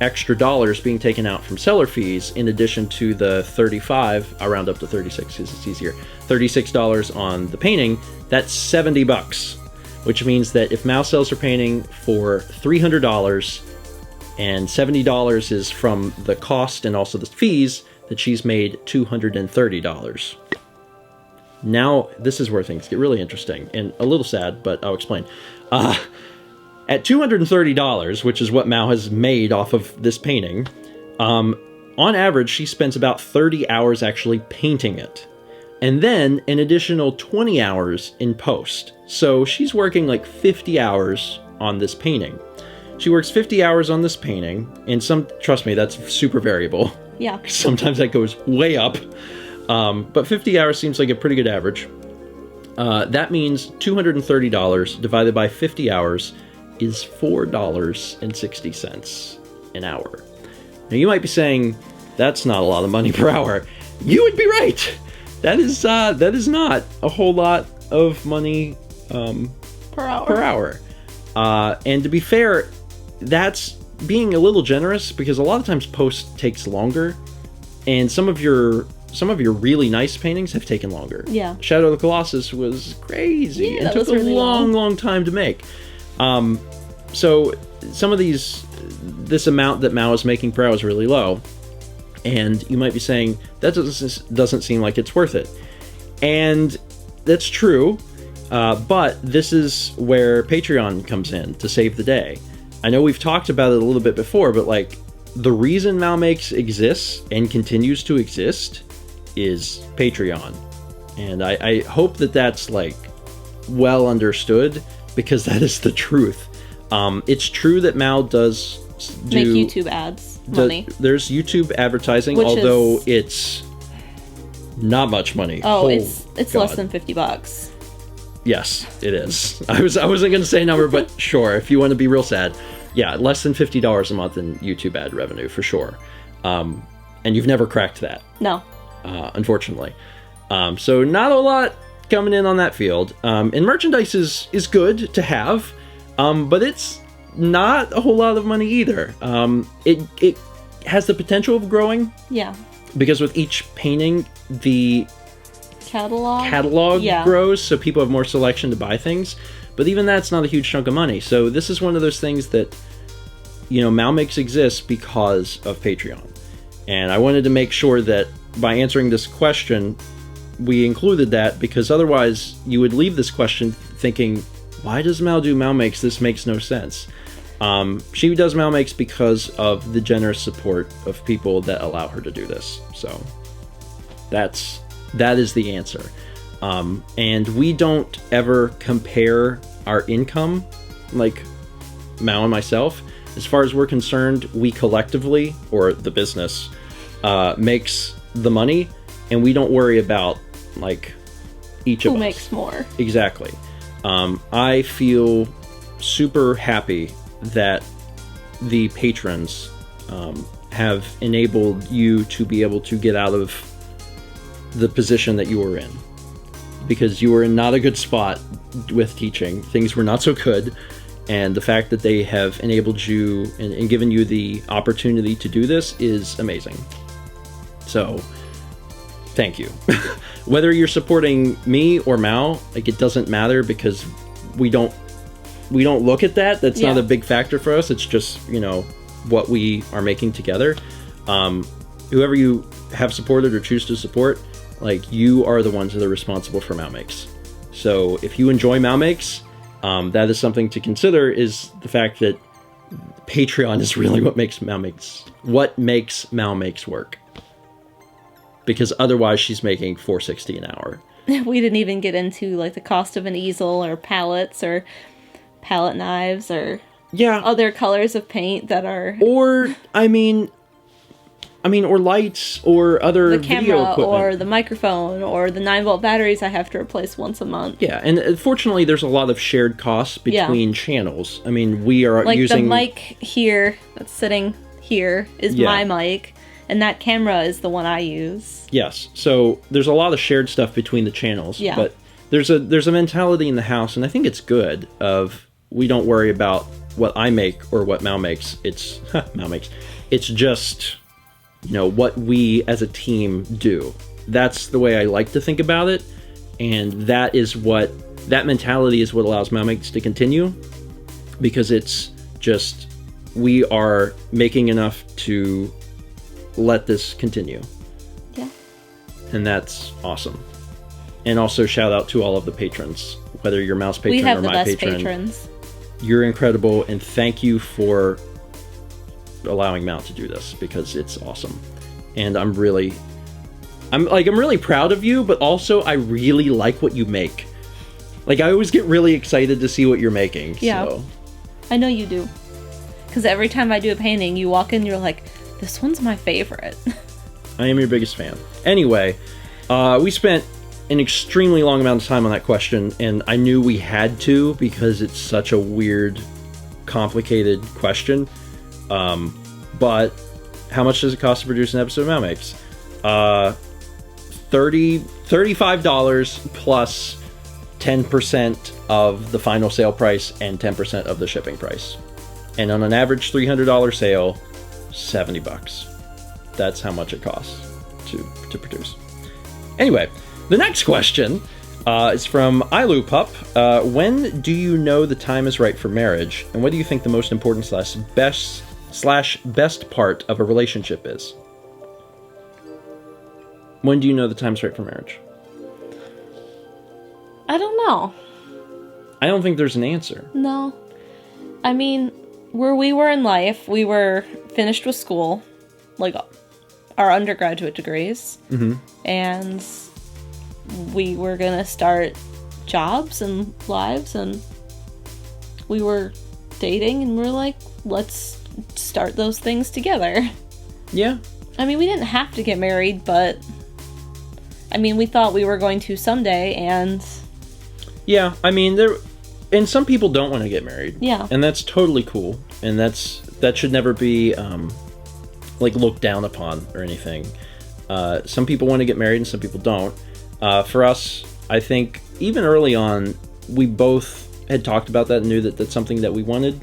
A: extra dollars being taken out from seller fees in addition to the 35, I'll round up to 36 because it's easier, $36 on the painting, that's $70, which means that if Mal sells her painting for $300 and $70 is from the cost and also the fees, that she's made $230. Now this is where things get really interesting and a little sad, but I'll explain. At $230, which is what Mal has made off of this painting, on average, she spends about 30 hours actually painting it. And then an additional 20 hours in post. So she's working like 50 hours on this painting. She works 50 hours on this painting, and trust me, that's super variable.
B: Yeah.
A: Sometimes that goes way up. But 50 hours seems like a pretty good average. That means $230 divided by 50 hours is $4.60 an hour. Now you might be saying, that's not a lot of money per hour. You would be right. That is not a whole lot of money
B: per hour.
A: And to be fair, that's being a little generous because a lot of times post takes longer, and some of your really nice paintings have taken longer.
B: Yeah.
A: Shadow of the Colossus was crazy and took a really long time to make. So some of this amount that Mal is making per hour is really low, and you might be saying that doesn't seem like it's worth it, and that's true. But this is where Patreon comes in to save the day. I know we've talked about it a little bit before, but like the reason MalMakes exists and continues to exist is Patreon, and I hope that that's like well understood, because that is the truth. It's true that Mal does
B: make YouTube ads money.
A: There's YouTube advertising, although it's not much money.
B: Oh, it's less than $50.
A: Yes, it is. I wasn't going to say a number, but sure, if you want to be real sad, yeah, less than $50 a month in YouTube ad revenue for sure. And you've never cracked that.
B: No.
A: Unfortunately. So not a lot coming in on that field. And merchandise is good to have, but it's not a whole lot of money either. It has the potential of growing.
B: Yeah.
A: Because with each painting, the catalog
B: yeah.
A: grows, so people have more selection to buy things. But even that's not a huge chunk of money. So this is one of those things that, you know, MalMakes exists because of Patreon. And I wanted to make sure that by answering this question, we included that, because otherwise you would leave this question thinking, why does Mal do MalMakes? This makes no sense. She does MalMakes because of the generous support of people that allow her to do this. So that is the answer. And we don't ever compare our income, like Mal and myself. As far as we're concerned, we collectively, or the business, makes the money, and we don't worry about like each of us.
B: Who makes more?
A: Exactly. I feel super happy that the patrons have enabled you to be able to get out of the position that you were in, because you were in not a good spot with teaching. Things were not so good, And the fact that they have enabled you and given you the opportunity to do this is amazing. So, thank you. Whether you're supporting me or Mal, like, it doesn't matter, because we don't look at that. That's not a big factor for us. It's just, you know, what we are making together. Whoever you have supported or choose to support, like, you are the ones that are responsible for MalMakes. So if you enjoy MalMakes, that is something to consider, is the fact that Patreon is really what makes MalMakes work. Because otherwise she's making $4.60 an hour.
B: We didn't even get into, like, the cost of an easel or palettes or palette knives or other colors of paint that are...
A: Or, or lights or other
B: the camera
A: video equipment.
B: Or the microphone or the 9-volt batteries I have to replace once a month.
A: Yeah, and fortunately there's a lot of shared costs between channels. I mean, we are
B: like
A: using...
B: the mic here that's sitting here is my mic, and that camera is the one I use.
A: Yes, so there's a lot of shared stuff between the channels.
B: Yeah.
A: But there's a mentality in the house, and I think it's good, of we don't worry about what I make or what Mal makes. It's Mal makes. It's just, you know, what we as a team do. That's the way I like to think about it, and that mentality is what allows MalMakes to continue, because it's just, we are making enough to let this continue.
B: Yeah.
A: And that's awesome. And also shout out to all of the patrons, whether you're Mal's patron or my patron. We have the best patrons. You're incredible, and thank you for allowing Mal to do this, because it's awesome. And I'm really proud of you, but also I really like what you make. Like, I always get really excited to see what you're making.
B: Yeah.
A: So.
B: I know you do. Because every time I do a painting, you walk in, you're like, this one's my favorite.
A: I am your biggest fan. Anyway, we spent an extremely long amount of time on that question, and I knew we had to, because it's such a weird, complicated question. But how much does it cost to produce an episode of MalMakes? $35 plus 10% of the final sale price and 10% of the shipping price. And on an average $300 sale, $70. That's how much it costs to produce. Anyway, the next question is from AilouPup. When do you know the time is right for marriage, and what do you think the most important best part of a relationship is? When do you know the time's right for marriage?
B: I don't know.
A: I don't think there's an answer.
B: No. I mean, where we were in life, we were finished with school, like our undergraduate degrees, and we were gonna start jobs and lives, and we were dating, and we were like, let's start those things together. Yeah. I mean, we didn't have to get married, but I mean, we thought we were going to someday, and
A: yeah, I mean, and some people don't want to get married.
B: Yeah. And
A: that's totally cool, and that should never be like looked down upon or anything. Some people want to get married and some people don't. For us, I think even early on, we both had talked about that and knew that that's something that we wanted.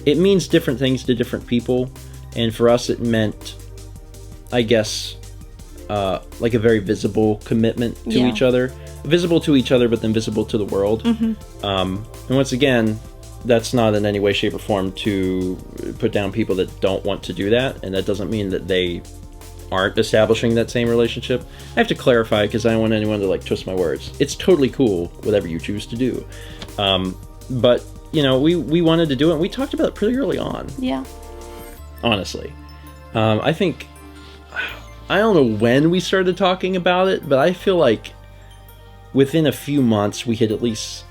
A: It means different things to different people, and for us it meant, I guess, like a very visible commitment to each other. Visible to each other, but then visible to the world. And once again, that's not in any way, shape, or form to put down people that don't want to do that, and that doesn't mean that they aren't establishing that same relationship. I have to clarify, because I don't want anyone to, like, twist my words. It's totally cool, whatever you choose to do. But, you know, we wanted to do it, and we talked about it pretty early on. Yeah. Honestly. I think, I don't know when we started talking about it, but I feel like within a few months we had at least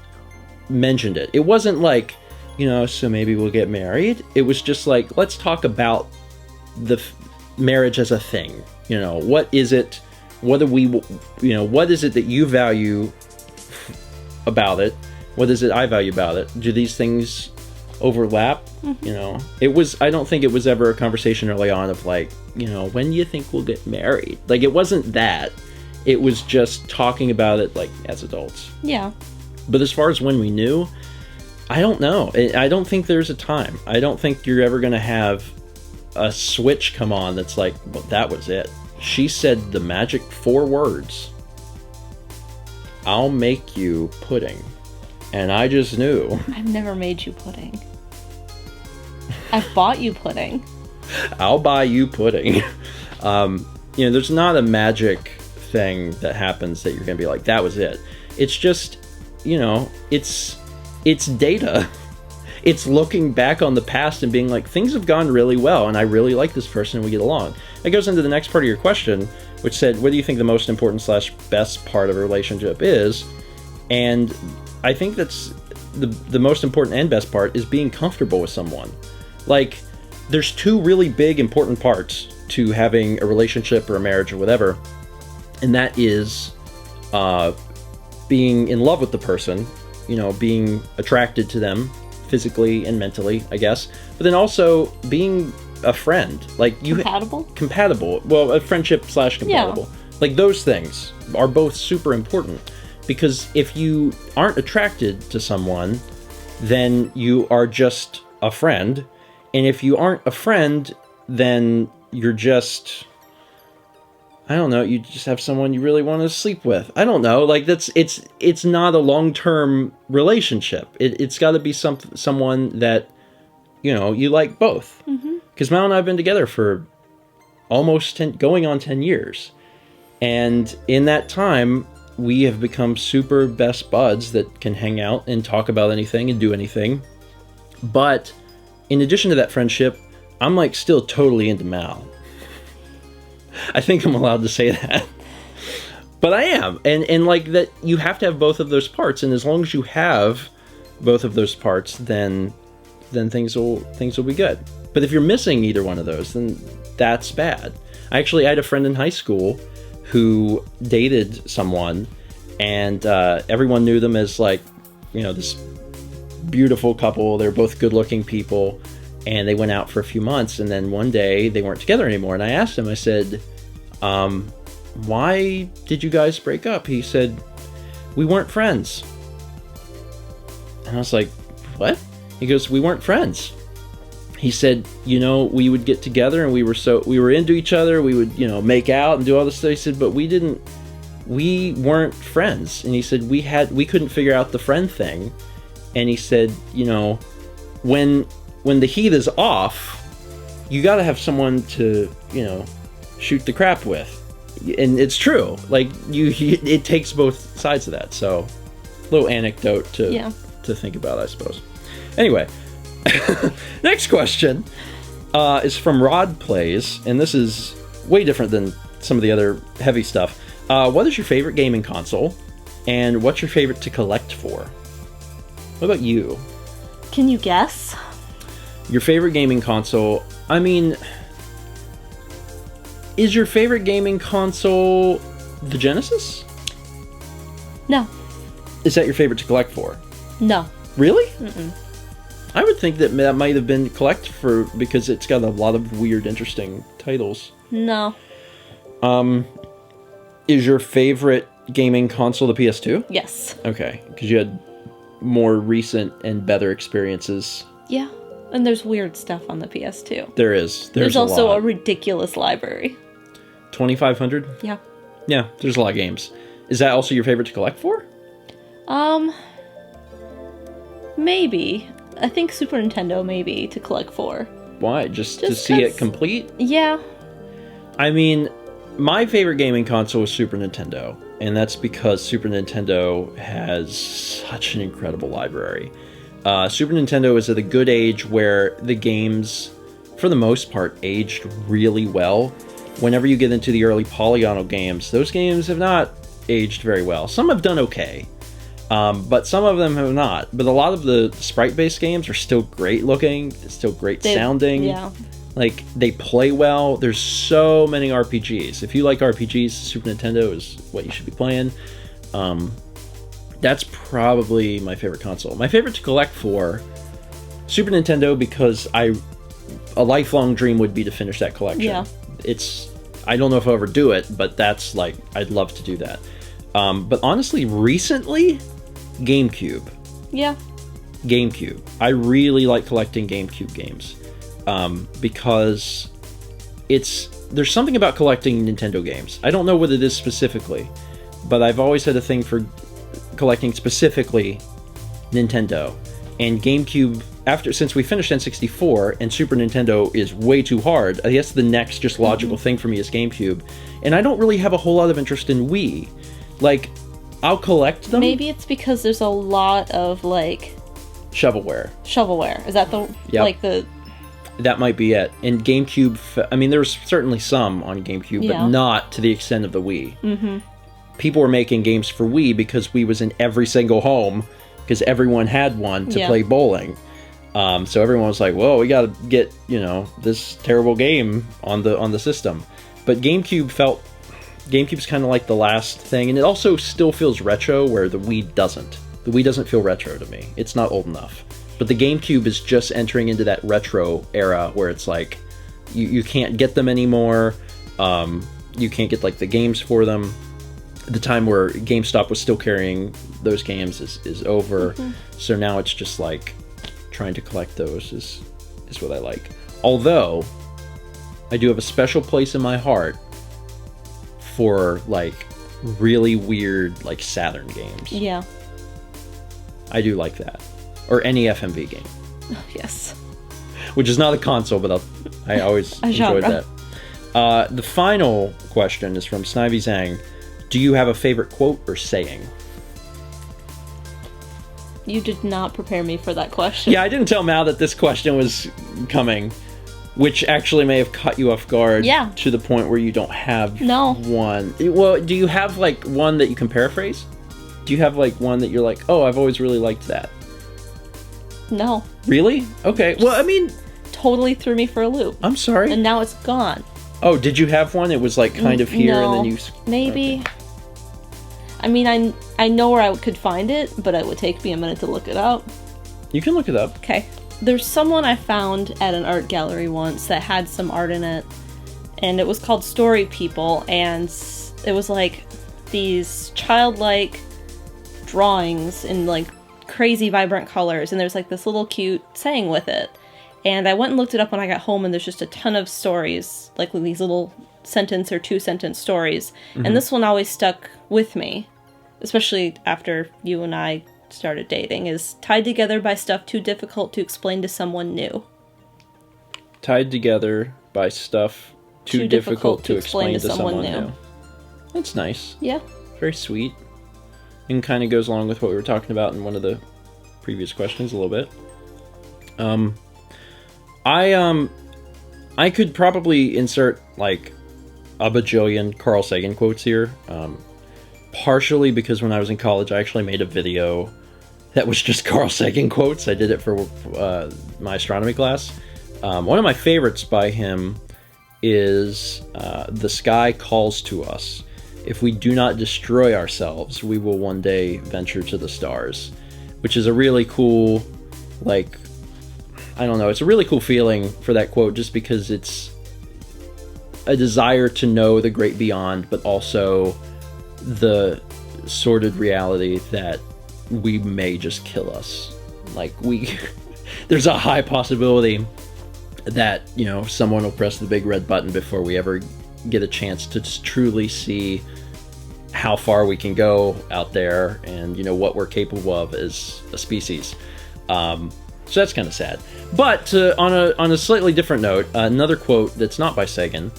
A: mentioned it. It wasn't like, you know, so maybe we'll get married. It was just like, let's talk about the marriage as a thing. You know, what is it? What do we, you know, what is it that you value about it? What is it I value about it? Do these things overlap? You know, I don't think it was ever a conversation early on of like, you know, when do you think we'll get married? Like, it wasn't that. It was just talking about it, like, as adults. Yeah. But as far as when we knew, I don't know. I don't think there's a time. I don't think you're ever going to have a switch come on that's like, well, that was it. She said the magic 4 words. I'll make you pudding. And I just knew.
B: I've never made you pudding. I've bought you pudding.
A: I'll buy you pudding. There's not a magic thing that happens that you're going to be like, that was it. It's just, it's data. It's looking back on the past and being like, things have gone really well, and I really like this person, and we get along. That goes into the next part of your question, which said, what do you think the most important / best part of a relationship is? And I think that's the most important and best part is being comfortable with someone. Like, there's 2 really big important parts to having a relationship or a marriage or whatever, and that is being in love with the person, being attracted to them physically and mentally, I guess, but then also being a friend. Like, compatible. Well, a friendship / compatible. Yeah. Like, those things are both super important, because if you aren't attracted to someone, then you are just a friend, and if you aren't a friend, then you're just, I don't know, you just have someone you really want to sleep with. I don't know, like, it's not a long-term relationship. It's got to be someone that, you like both. Because Mal and I have been together for almost going on 10 years. And in that time, we have become super best buds that can hang out and talk about anything and do anything. But in addition to that friendship, I'm like still totally into Mal. I think I'm allowed to say that. But I am. And like that, you have to have both of those parts. And as long as you have both of those parts, then things will be good. But if you're missing either one of those, then that's bad. I had a friend in high school who dated someone, and everyone knew them as like, this beautiful couple. They're both good-looking people, and they went out for a few months, and then one day they weren't together anymore. And I asked him, I said, why did you guys break up? He said, we weren't friends. And I was like, what? He goes, we weren't friends. He said, we would get together and we were into each other. We would, make out and do all this stuff. He said, but we weren't friends. And he said, we couldn't figure out the friend thing. And he said, when the heat is off, you got to have someone to, shoot the crap with. And it's true. Like, it takes both sides of that. So, little anecdote to think about, I suppose. Anyway, next question is from RodPlays, and this is way different than some of the other heavy stuff. What is your favorite gaming console, and what's your favorite to collect for? What about you?
B: Can you guess?
A: Your favorite gaming console, I mean, is your favorite gaming console the Genesis?
B: No.
A: Is that your favorite to collect for?
B: No.
A: Really?
B: Mm-mm.
A: I would think that might have been collect for because it's got a lot of weird, interesting titles.
B: No.
A: Is your favorite gaming console the PS2?
B: Yes.
A: Okay, because you had more recent and better experiences.
B: Yeah, and there's weird stuff on the PS2.
A: There is.
B: There's also a ridiculous library.
A: 2,500?
B: Yeah.
A: Yeah, there's a lot of games. Is that also your favorite to collect for?
B: Maybe. I think Super Nintendo maybe to collect for.
A: Why? Just to see it complete?
B: Yeah.
A: I mean, my favorite gaming console is Super Nintendo, and that's because Super Nintendo has such an incredible library. Super Nintendo is at a good age where the games, for the most part, aged really well. Whenever you get into the early polygonal games, those games have not aged very well. Some have done okay, but some of them have not. But a lot of the sprite-based games are still great looking, still great sounding.
B: Yeah.
A: Like, they play well. There's so many RPGs. If you like RPGs, Super Nintendo is what you should be playing. That's probably my favorite console. My favorite to collect for, Super Nintendo, because a lifelong dream would be to finish that collection.
B: Yeah.
A: I don't know if I'll ever do it, but that's like, I'd love to do that. But honestly, recently, GameCube.
B: Yeah.
A: GameCube. I really like collecting GameCube games because there's something about collecting Nintendo games. I don't know what it is specifically, but I've always had a thing for collecting specifically Nintendo. And GameCube, since we finished N64 and Super Nintendo is way too hard, I guess the next just logical thing for me is GameCube. And I don't really have a whole lot of interest in Wii. Like, I'll collect them.
B: Maybe it's because there's a lot of, like...
A: Shovelware.
B: Is that the...
A: Yep.
B: Like, the...
A: That might be it. And GameCube... I mean, there's certainly some on GameCube, but not to the extent of the Wii. Mm-hmm. People were making games for Wii because Wii was in every single home, because everyone had one to play bowling. So everyone was like, whoa, we gotta get, this terrible game on the system. But GameCube's kind of like the last thing, and it also still feels retro, where the Wii doesn't. The Wii doesn't feel retro to me. It's not old enough. But the GameCube is just entering into that retro era where it's like, you can't get them anymore. You can't get, like, the games for them. The time where GameStop was still carrying those games is over. Mm-hmm. So now it's just, like, trying to collect those is what I like. Although, I do have a special place in my heart for, like, really weird, like, Saturn games.
B: Yeah.
A: I do like that. Or any FMV game.
B: Yes.
A: Which is not a console, but I always enjoyed that. The final question is from Snivy Xiang. Do you have a favorite quote or saying?
B: You did not prepare me for that question.
A: Yeah, I didn't tell Mal that this question was coming, which actually may have caught you off guard.
B: Yeah.
A: To the point where you don't have
B: one.
A: Well, do you have, like, one that you can paraphrase? Do you have, like, one that you're like, oh, I've always really liked that?
B: No.
A: Really? Okay. Well, I mean...
B: Totally threw me for a loop.
A: I'm sorry.
B: And now it's gone.
A: Oh, did you have one? It was, like, kind of here and then you...
B: Maybe. Okay. I mean, I know where I could find it, but it would take me a minute to look it up.
A: You can look it up.
B: Okay. There's someone I found at an art gallery once that had some art in it, and it was called Story People, and it was, like, these childlike drawings in, like, crazy vibrant colors, and there's, like, this little cute saying with it. And I went and looked it up when I got home, and there's just a ton of stories, like these little sentence or 2-sentence stories. Mm-hmm. And this one always stuck with me, especially after you and I started dating, is tied together by stuff too difficult to explain to someone new. Tied together by stuff too difficult to explain to someone new.
A: That's nice.
B: Yeah. Very
A: sweet. And kind of goes along with what we were talking about in one of the previous questions a little bit. I could probably insert, like, a bajillion Carl Sagan quotes here. Partially because when I was in college, I actually made a video that was just Carl Sagan quotes. I did it for my astronomy class. One of my favorites by him is, "The sky calls to us. If we do not destroy ourselves, we will one day venture to the stars," which is a really cool, like, I don't know, it's a really cool feeling for that quote, just because it's a desire to know the great beyond, but also the sordid reality that we may just kill us. Like, there's a high possibility that, someone will press the big red button before we ever get a chance to just truly see how far we can go out there and, what we're capable of as a species. So that's kind of sad. But on a slightly different note, another quote that's not by Sagan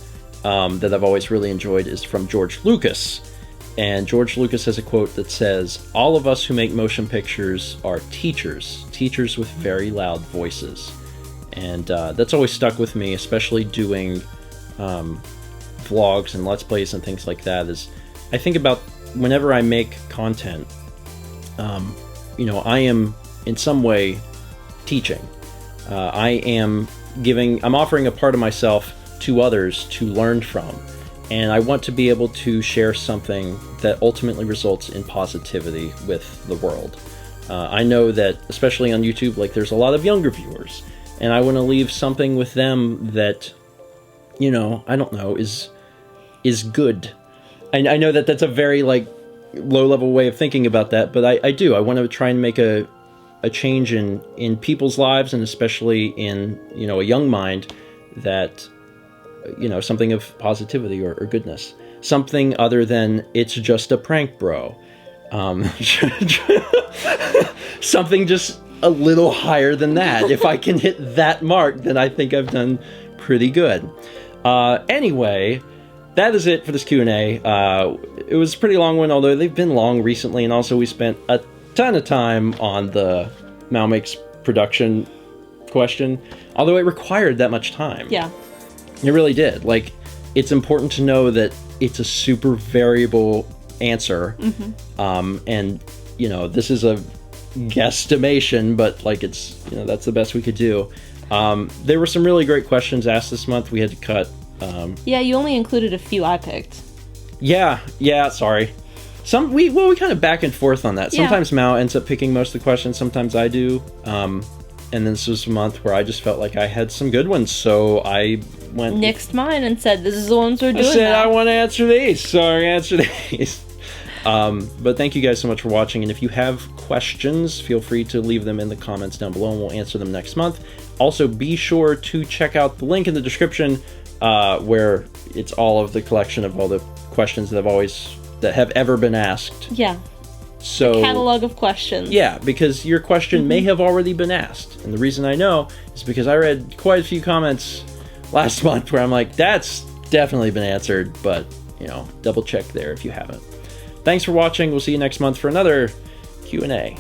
A: that I've always really enjoyed is from George Lucas. And George Lucas has a quote that says, "All of us who make motion pictures are teachers with very loud voices." And that's always stuck with me, especially doing vlogs and Let's Plays and things like that. Is I think about whenever I make content, I am in some way teaching. I'm offering a part of myself to others to learn from. And I want to be able to share something that ultimately results in positivity with the world. I know that, especially on YouTube, like, there's a lot of younger viewers, and I want to leave something with them that, I don't know, is good. I know that that's a very, like, low-level way of thinking about that, but I do. I want to try and make a a change in people's lives, and especially in, you know, a young mind, that, you know, something of positivity or goodness. Something other than, it's just a prank, bro. Something just a little higher than that. If I can hit that mark, then I think I've done pretty good. Anyway, that is it for this Q&A. It was a pretty long one, although they've been long recently, and also we spent a ton of time on the MalMakes production question, although it required that much time.
B: Yeah.
A: It really did. Like, it's important to know that it's a super variable answer. And, you know, this is a guesstimation, but, like, it's, you know, that's the best we could do. There were some really great questions asked this month. We had to cut.
B: Yeah, you only included a few I picked.
A: Yeah, sorry. We kind of back and forth on that. Sometimes Mao ends up picking most of the questions, sometimes I do. And then this was a month where I just felt like I had some good ones, so I went...
B: Nixed mine and said, this is the ones we're doing.
A: I said,
B: now.
A: I want to answer these, so I answer these. But thank you guys so much for watching, and if you have questions, feel free to leave them in the comments down below, and we'll answer them next month. Also, be sure to check out the link in the description, where it's all of the collection of all the questions that have ever been asked.
B: Yeah.
A: So,
B: a catalog of questions.
A: Yeah, because your question may have already been asked. And the reason I know is because I read quite a few comments last month where I'm like, that's definitely been answered, but, you know, double check there if you haven't. Thanks for watching. We'll see you next month for another Q&A.